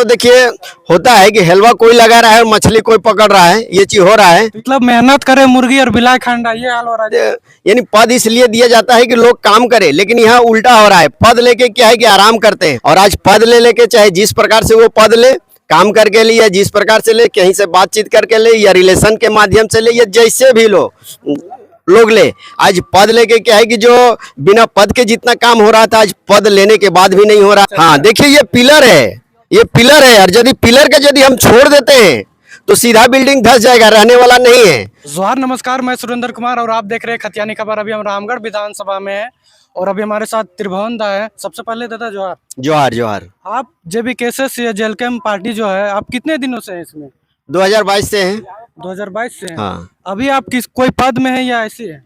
तो देखिए होता है कि हलवा कोई लगा रहा है और मछली कोई पकड़ रहा है, ये चीज हो रहा है। मतलब मेहनत करे मुर्गी और बिलाए खंडा, ये हाल हो रहा है। यानी पद इसलिए दिया जाता है कि लोग काम करें, लेकिन यहाँ उल्टा हो रहा है। पद लेके क्या है कि आराम करते हैं, और आज पद ले लेके चाहे जिस प्रकार से वो पद ले, काम करके ले या जिस प्रकार से ले, कहीं से बातचीत करके ले या रिलेशन के माध्यम से ले या जैसे भी लोग ले, आज पद लेके क्या है कि जो बिना पद के जितना काम हो रहा था आज पद लेने के बाद भी नहीं हो रहा। हाँ देखिए, ये पिलर है, ये पिलर है, और यदि पिलर का यदि हम छोड़ देते हैं तो सीधा बिल्डिंग धस जाएगा, रहने वाला नहीं है। जोहार, नमस्कार, मैं सुरेंद्र कुमार और आप देख रहे हैं खतियानी खबर। अभी हम रामगढ़ विधानसभा में हैं और अभी हमारे साथ त्रिभुवन दा है। सबसे पहले दादा जोहार। जोहार जोहार। आप जेबी केसेस या जेल कैम्प पार्टी जो है, आप कितने दिनों से हैं इसमें? 2022 से हैं। 2022 से हैं। हाँ। अभी आप किस कोई पद में है या ऐसे है?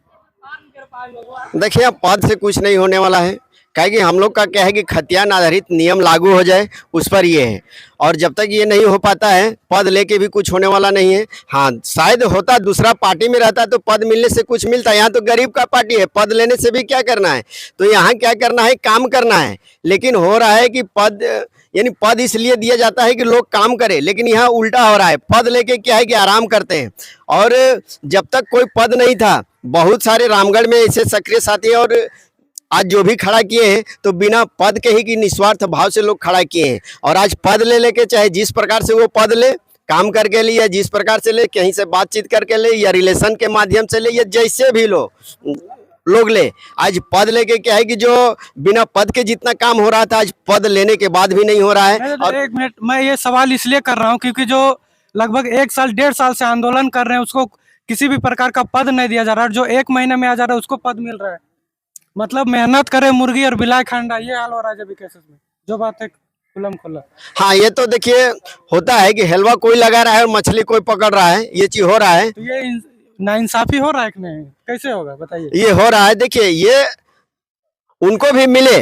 देखिए, अब पद से कुछ नहीं होने वाला है, क्या कि हम लोग का क्या है कि खतियान आधारित नियम लागू हो जाए, उस पर ये है। और जब तक ये नहीं हो पाता है, पद लेके भी कुछ होने वाला नहीं है। हाँ, शायद होता दूसरा पार्टी में रहता तो पद मिलने से कुछ मिलता। यहाँ तो गरीब का पार्टी है, पद लेने से भी क्या करना है, तो यहाँ क्या करना है, काम करना है। लेकिन हो रहा है कि पद, यानी पद इसलिए दिया जाता है कि लोग काम करें, लेकिन यहाँ उल्टा हो रहा है। पद लेके क्या है कि आराम करते हैं। और जब तक कोई पद नहीं था, बहुत सारे रामगढ़ में ऐसे सक्रिय साथी, और आज जो भी खड़ा किए हैं तो बिना पद के ही कि निस्वार्थ भाव से लोग खड़ा किए हैं। और आज पद ले लेके चाहे जिस प्रकार से वो पद ले, काम करके ले या जिस प्रकार से ले, कहीं से बातचीत करके ले या रिलेशन के माध्यम से ले या जैसे भी लोग ले, आज पद लेके क्या है कि जो बिना पद के जितना काम हो रहा था आज पद लेने के बाद भी नहीं हो रहा है। और एक मिनट, मैं ये सवाल इसलिए कर रहा हूँ क्योंकि जो लगभग 1 साल 1.5 साल से आंदोलन कर रहे हैं उसको किसी भी प्रकार का पद नहीं दिया जा रहा है, और जो 1 महीने में आ जा रहा है उसको पद मिल रहा है। मतलब मेहनत करे मुर्गी और बिलाए खंडा, ये हाल हो रहा है जेबी केसेस में। जो बात है खुल्लम खुल्ला। हाँ, ये तो देखिए होता है कि हलवा कोई लगा रहा है और मछली कोई पकड़ रहा है, ये चीज हो रहा है। तो ये नाइंसाफी हो रहा है कि नहीं? कैसे होगा बताइए? ये हो रहा है। देखिए, ये उनको भी मिले,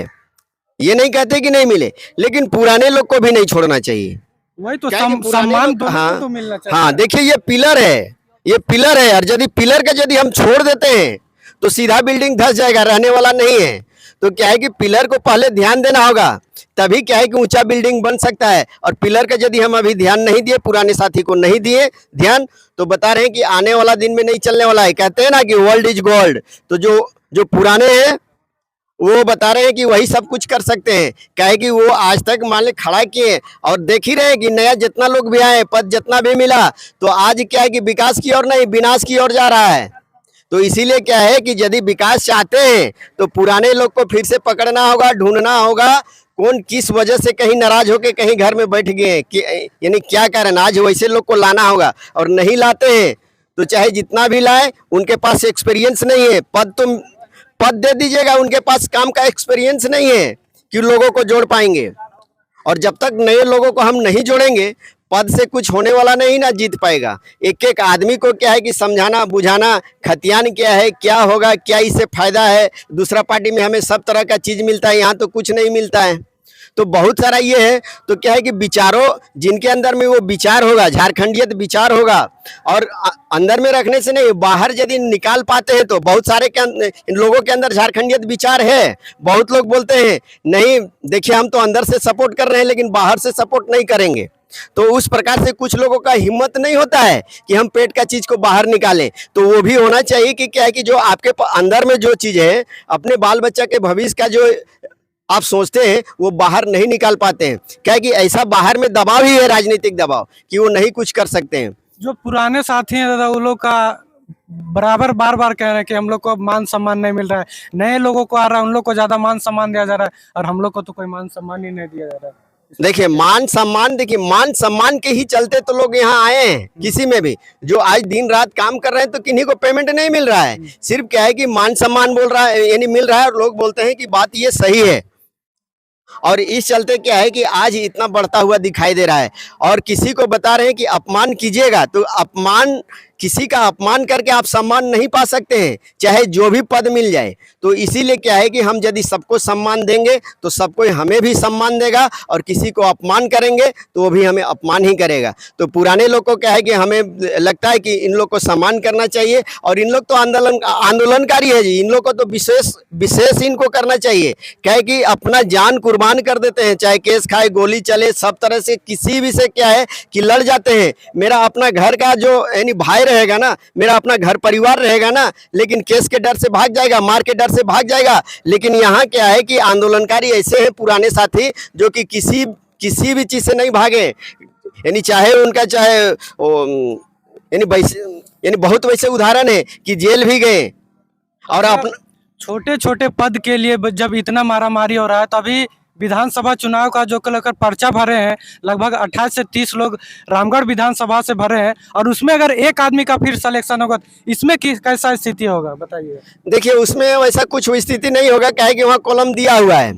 ये नहीं कहते कि नहीं मिले, लेकिन पुराने लोग को भी नहीं छोड़ना चाहिए। वही तो दोनों सम्मान दोनों हाँ, को तो मिलना चाहिए। हाँ देखिए, ये पिलर है, ये पिलर है, और यदि पिलर का यदि हम छोड़ देते हैं तो सीधा बिल्डिंग धस जाएगा, रहने वाला नहीं है। तो क्या है कि पिलर को पहले ध्यान देना होगा, तभी क्या है कि ऊंचा बिल्डिंग बन सकता है। और पिलर का यदि हम अभी ध्यान नहीं दिए, पुराने साथी को नहीं दिए ध्यान, तो बता रहे हैं कि आने वाला दिन में नहीं चलने वाला है। कहते हैं ना कि वर्ल्ड इज गोल्ड, तो जो पुराने हैं वो बता रहे हैं कि वही सब कुछ कर सकते हैं। क्या है कि वो आज तक मान ले खड़ा किए, और देख ही रहे हैं कि नया जितना लोग भी आए, पद जितना भी मिला, तो आज क्या है कि विकास की ओर नहीं विनाश की ओर जा रहा है। तो इसीलिए क्या है कि यदि विकास चाहते हैं तो पुराने लोग को फिर से पकड़ना होगा, ढूंढना होगा कौन किस वजह से कहीं नाराज होके कहीं घर में बैठ गए कि यानी क्या कारण, आज वैसे लोग को लाना होगा। और नहीं लाते हैं तो चाहे जितना भी लाए, उनके पास एक्सपीरियंस नहीं है। पद दे दीजिएगा, उनके पास काम का एक्सपीरियंस नहीं है कि लोगों को जोड़ पाएंगे। और जब तक नए लोगों को हम नहीं जोड़ेंगे, पद से कुछ होने वाला नहीं, ना जीत पाएगा। एक एक आदमी को क्या है कि समझाना बुझाना, खतियान क्या है, क्या होगा, क्या इससे फायदा है। दूसरा पार्टी में हमें सब तरह का चीज मिलता है, यहाँ तो कुछ नहीं मिलता है। तो बहुत सारा ये है। तो क्या है कि विचारों, जिनके अंदर में वो विचार होगा, झारखंडियत विचार होगा, और अंदर में रखने से नहीं, बाहर यदि निकाल पाते हैं तो बहुत सारे इन लोगों के अंदर झारखंडियत विचार है। बहुत लोग बोलते हैं नहीं, देखिए हम तो अंदर से सपोर्ट कर रहे हैं लेकिन बाहर से सपोर्ट नहीं करेंगे। तो उस प्रकार से कुछ लोगों का हिम्मत नहीं होता है कि हम पेट का चीज को बाहर निकालें। तो वो भी होना चाहिए कि क्या है कि जो आपके अंदर में जो चीज है, अपने बाल बच्चा के भविष्य का जो आप सोचते हैं, वो बाहर नहीं निकाल पाते हैं। क्या है कि ऐसा बाहर में दबाव ही है, राजनीतिक दबाव, कि वो नहीं कुछ कर सकते हैं। जो पुराने साथी हैं दादा, वो लोग का बराबर बार बार कह रहे हैं कि हम लोग को मान सम्मान नहीं मिल रहा है। नए लोगों को आ रहा है, उन लोग को ज्यादा मान सम्मान दिया जा रहा है, और हम लोग को तो कोई मान सम्मान ही नहीं दिया जा रहा है। देखिए, मान सम्मान के ही चलते तो लोग यहाँ आए हैं। किसी में भी जो आज दिन रात काम कर रहे हैं तो किन्हीं को पेमेंट नहीं मिल रहा है। सिर्फ क्या है कि मान सम्मान बोल रहा है, यानी मिल रहा है, और लोग बोलते हैं कि बात ये सही है। और इस चलते क्या है कि आज इतना बढ़ता हुआ दिखाई दे रहा है। और किसी को बता रहे हैं कि अपमान कीजिएगा तो अपमान किसी का अपमान करके आप सम्मान नहीं पा सकते हैं, चाहे जो भी पद मिल जाए। तो इसीलिए क्या है कि हम यदि सबको सम्मान देंगे तो सबको हमें भी सम्मान देगा, और किसी को अपमान करेंगे तो वो भी हमें अपमान ही करेगा। तो पुराने लोग को क्या है कि हमें लगता है कि इन लोग को सम्मान करना चाहिए, और इन लोग तो आंदोलनकारी है जी, इन लोग को तो विशेष इनको करना चाहिए। क्या है कि अपना जान कुर्बान कर देते हैं, चाहे केस खाए, गोली चले, सब तरह से किसी भी से क्या है कि लड़ जाते हैं। मेरा अपना घर का जो यानी भाई रहेगा ना, मेरा अपना घर परिवार रहेगा ना, लेकिन केस के डर से भाग जाएगा, मार के डर से भाग जाएगा। लेकिन यहाँ क्या है कि आंदोलनकारी ऐसे हैं पुराने साथी जो कि किसी भी चीज़ से नहीं भागे, यानी चाहे उनका चाहे यानी बहुत वैसे उदाहरण है कि जेल भी गए और अपना छोटे छोटे पद के लिए जब इतना मारामारी हो रहा है, तो अभी विधानसभा चुनाव का जो लेकर पर्चा भरे हैं, लगभग 28 से 30 लोग रामगढ़ विधानसभा से भरे हैं, और उसमें अगर एक आदमी का फिर सिलेक्शन होगा तो इसमें कैसा स्थिति होगा बताइए। देखिए, उसमें वैसा कुछ स्थिति नहीं होगा, क्या है कि वहाँ कॉलम दिया हुआ है,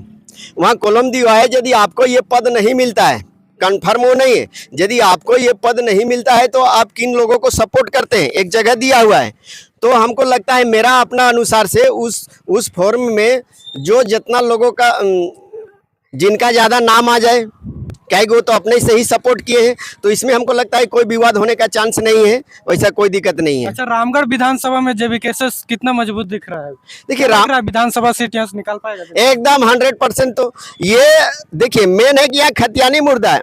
वहाँ कॉलम दिया है, यदि आपको ये पद नहीं मिलता है, कन्फर्म वो नहीं है, यदि आपको ये पद नहीं मिलता है तो आप किन लोगों को सपोर्ट करते हैं, एक जगह दिया हुआ है। तो हमको लगता है मेरा अपना अनुसार से उस फॉर्म में जो जितना लोगों का जिनका ज़्यादा नाम आ जाए, क्या है कि वो तो अपने से ही सपोर्ट किए हैं, तो इसमें हमको लगता है कोई विवाद होने का चांस नहीं है, वैसा कोई दिक्कत नहीं है। अच्छा, रामगढ़ विधानसभा में जेबी केसेस कितना मजबूत दिख रहा है? देखिए, विधानसभा सीट यहाँ से निकाल पाएगा एकदम 100%। तो ये देखिए, मेन है कि यहाँ खतियानी मुद्दा है,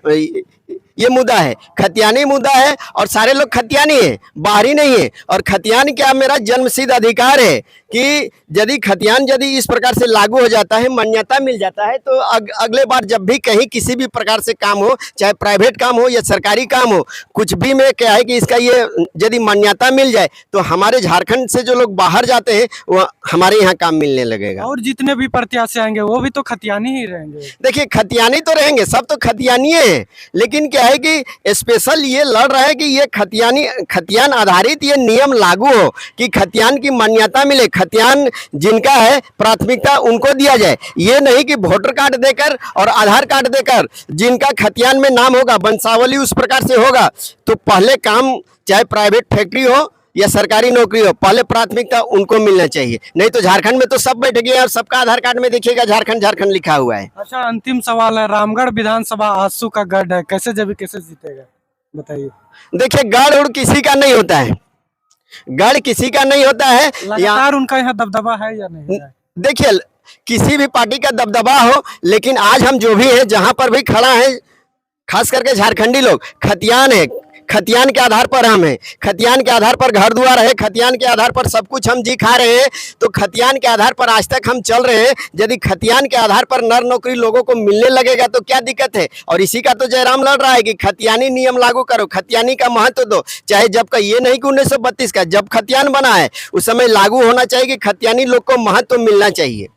ये मुद्दा है, खतियानी मुद्दा है, और सारे लोग खतियानी है, बाहरी नहीं है। और खतियान क्या मेरा जन्मसिद्ध अधिकार है कि यदि खतियान यदि इस प्रकार से लागू हो जाता है, मान्यता मिल जाता है, तो अगले बार जब भी कहीं किसी भी प्रकार से काम हो, चाहे प्राइवेट काम हो या सरकारी काम हो, कुछ भी में क्या है कि इसका ये यदि मान्यता मिल जाए तो हमारे झारखंड से जो लोग बाहर जाते हैं वो हमारे यहाँ काम मिलने लगेगा। और जितने भी प्रत्याशी आएंगे वो भी तो खतियानी ही रहेंगे। देखिए, खतियानी तो रहेंगे, सब तो खतियानी हैं, लेकिन क्या है कि स्पेशल ये लड़ रहा है कि ये खतियान आधारित ये नियम लागू हो, कि खतियान की मान्यता मिले, खतियान जिनका है प्राथमिकता उनको दिया जाए। ये नहीं कि वोटर कार्ड देकर और आधार कार्ड देकर जिनका खतियान में नाम होगा, वंशावली उस प्रकार से होगा, तो पहले काम चाहे प्राइवेट फैक्ट्री हो या सरकारी नौकरी हो, पहले प्राथमिकता उनको मिलना चाहिए। नहीं तो झारखंड में तो सब बैठ गए और सबका आधार कार्ड में देखिएगा झारखंड लिखा हुआ है। अच्छा, अंतिम सवाल है, रामगढ़ विधानसभा आजसू का गढ़ है, कैसे जीतेगा बताइए। देखिए, गढ़ उड़ किसी का नहीं होता है, गढ़ किसी का नहीं होता है, लगातार उनका यहाँ दबदबा है या नहीं है? देखिए, किसी भी पार्टी का दबदबा हो, लेकिन आज हम जो भी है, जहां पर भी खड़ा है, खास करके झारखंडी लोग खतियान है, खतियान के आधार पर हम हैं, खतियान के आधार पर घर द्वार है, खतियान के आधार पर सब कुछ हम जी खा रहे हैं, तो खतियान के आधार पर आज तक हम चल रहे हैं। यदि खतियान के आधार पर नर नौकरी लोगों को मिलने लगेगा तो क्या दिक्कत है? और इसी का तो जयराम लड़ रहा है कि खतियानी नियम लागू करो, खतियानी का महत्व दो। चाहे जब का ये नहीं कि 1932 का जब खतियान बना है उस समय लागू होना चाहिए कि खतियानी लोग को महत्व मिलना चाहिए।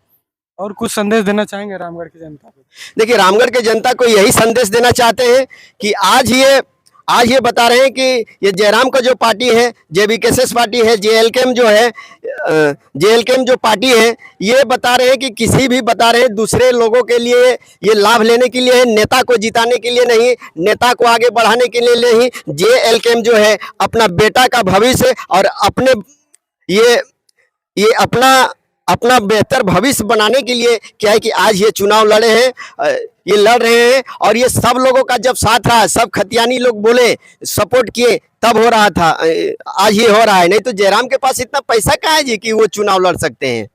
और कुछ संदेश देना चाहेंगे रामगढ़ की जनता को? देखिए, रामगढ़ की जनता को यही संदेश देना चाहते हैं कि आज ये बता रहे हैं कि ये जयराम का जो पार्टी है, जेबीकेएस पार्टी है, जेएलकेएम जो है, जेएलकेएम जो पार्टी है, ये बता रहे हैं कि किसी भी बता रहे हैं दूसरे लोगों के लिए ये लाभ लेने के लिए है, नेता को जिताने के लिए नहीं, नेता को आगे बढ़ाने के लिए नहीं। जेएलकेएम जो है अपना बेटा का भविष्य और अपने ये अपना बेहतर भविष्य बनाने के लिए क्या है कि आज ये चुनाव लड़े हैं, ये लड़ रहे हैं। और ये सब लोगों का जब साथ रहा, सब खतियानी लोग बोले, सपोर्ट किए, तब हो रहा था, आज ये हो रहा है। नहीं तो जयराम के पास इतना पैसा कहाँ है जी कि वो चुनाव लड़ सकते हैं।